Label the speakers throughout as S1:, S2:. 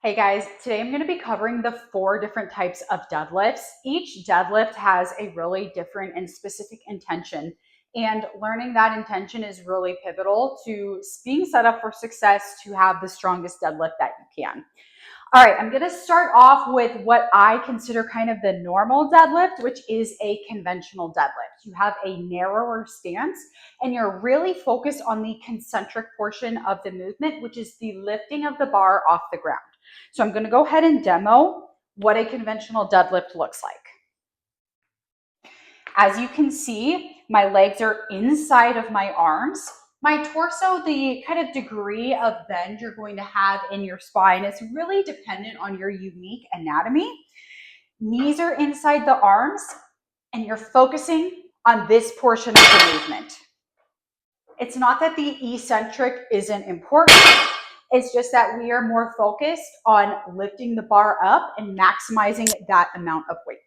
S1: Hey guys, today I'm going to be covering the 4 different types of deadlifts. Each deadlift has a really different and specific intention, and learning that intention is really pivotal to being set up for success to have the strongest deadlift that you can. All right, I'm going to start off with what I consider kind of the normal deadlift, which is a conventional deadlift. You have a narrower stance and you're really focused on the concentric portion of the movement, which is the lifting of the bar off the ground. So I'm going to go ahead and demo what a conventional deadlift looks like. As you can see, my legs are inside of my arms. My torso, the kind of degree of bend you're going to have in your spine is really dependent on your unique anatomy. Knees are inside the arms, and you're focusing on this portion of the movement. It's not that the eccentric isn't important. It's just that we are more focused on lifting the bar up and maximizing that amount of weight.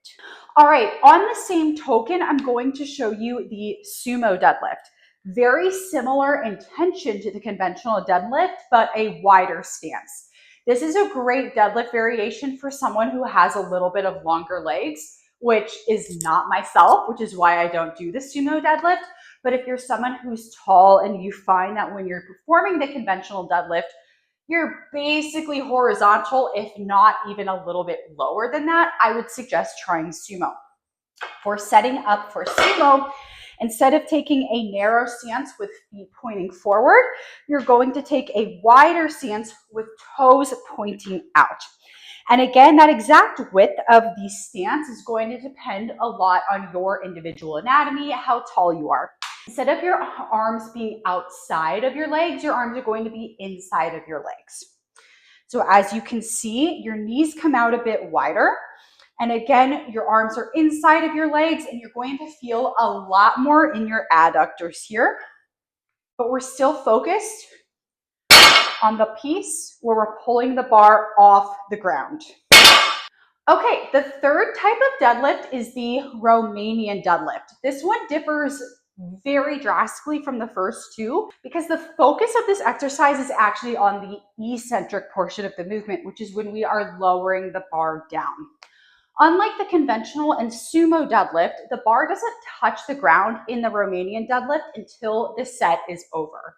S1: All right, on the same token, I'm going to show you the sumo deadlift. Very similar intention to the conventional deadlift, but a wider stance. This is a great deadlift variation for someone who has a little bit of longer legs, which is not myself, which is why I don't do the sumo deadlift. But if you're someone who's tall and you find that when you're performing the conventional deadlift, you're basically horizontal, if not even a little bit lower than that, I would suggest trying sumo. For setting up for sumo, instead of taking a narrow stance with feet pointing forward, you're going to take a wider stance with toes pointing out. And again, that exact width of the stance is going to depend a lot on your individual anatomy, how tall you are. Instead of your arms being outside of your legs, your arms are going to be inside of your legs. So as you can see, your knees come out a bit wider. And again, your arms are inside of your legs and you're going to feel a lot more in your adductors here. But we're still focused on the piece where we're pulling the bar off the ground. Okay, the third type of deadlift is the Romanian deadlift. This one differs very drastically from the first two because the focus of this exercise is actually on the eccentric portion of the movement, which is when we are lowering the bar down. Unlike the conventional and sumo deadlift, the bar doesn't touch the ground in the Romanian deadlift until the set is over.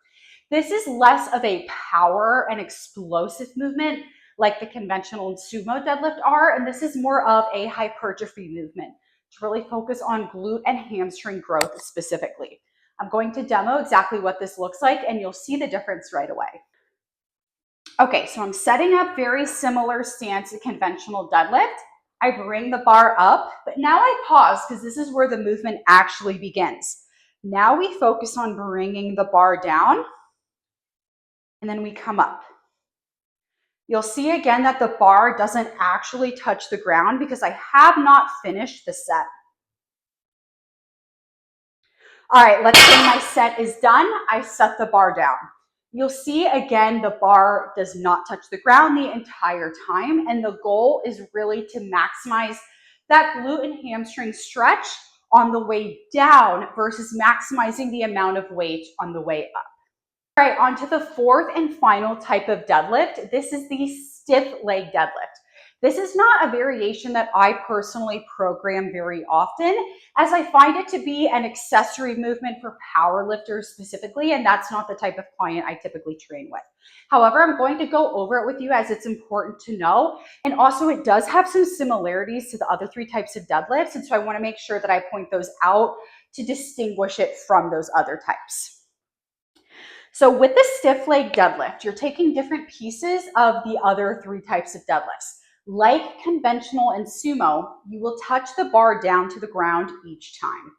S1: This is less of a power and explosive movement like the conventional and sumo deadlift are, and this is more of a hypertrophy movement to really focus on glute and hamstring growth specifically. I'm going to demo exactly what this looks like, and you'll see the difference right away. Okay, so I'm setting up very similar stance to conventional deadlift. I bring the bar up, but now I pause because this is where the movement actually begins. Now we focus on bringing the bar down, and then we come up. You'll see again that the bar doesn't actually touch the ground because I have not finished the set. All right, let's say my set is done. I set the bar down. You'll see again, the bar does not touch the ground the entire time. And the goal is really to maximize that glute and hamstring stretch on the way down versus maximizing the amount of weight on the way up. All right, on to the fourth and final type of deadlift. This is the stiff leg deadlift. This is not a variation that I personally program very often, as I find it to be an accessory movement for power lifters specifically, and that's not the type of client I typically train with. However, I'm going to go over it with you as it's important to know. And also it does have some similarities to the other 3 types of deadlifts, and so I want to make sure that I point those out to distinguish it from those other types. So with the stiff leg deadlift, you're taking different pieces of the other 3 types of deadlifts. Like conventional and sumo, you will touch the bar down to the ground each time.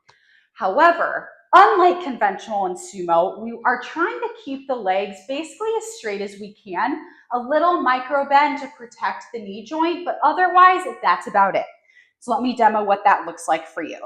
S1: However, unlike conventional and sumo, we are trying to keep the legs basically as straight as we can, a little micro bend to protect the knee joint, but otherwise that's about it. So let me demo what that looks like for you.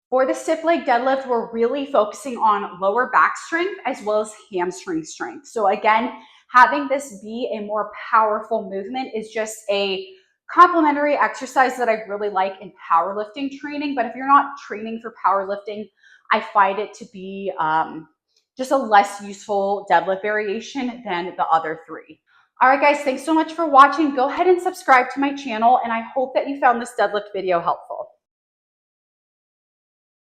S1: For the stiff leg deadlift, we're really focusing on lower back strength as well as hamstring strength. So again, Having this be a more powerful movement is just a complementary exercise that I really like in powerlifting training. But if you're not training for powerlifting, I find it to be just a less useful deadlift variation than the other three. All right, guys, thanks so much for watching. Go ahead and subscribe to my channel, and I hope that you found this deadlift video helpful.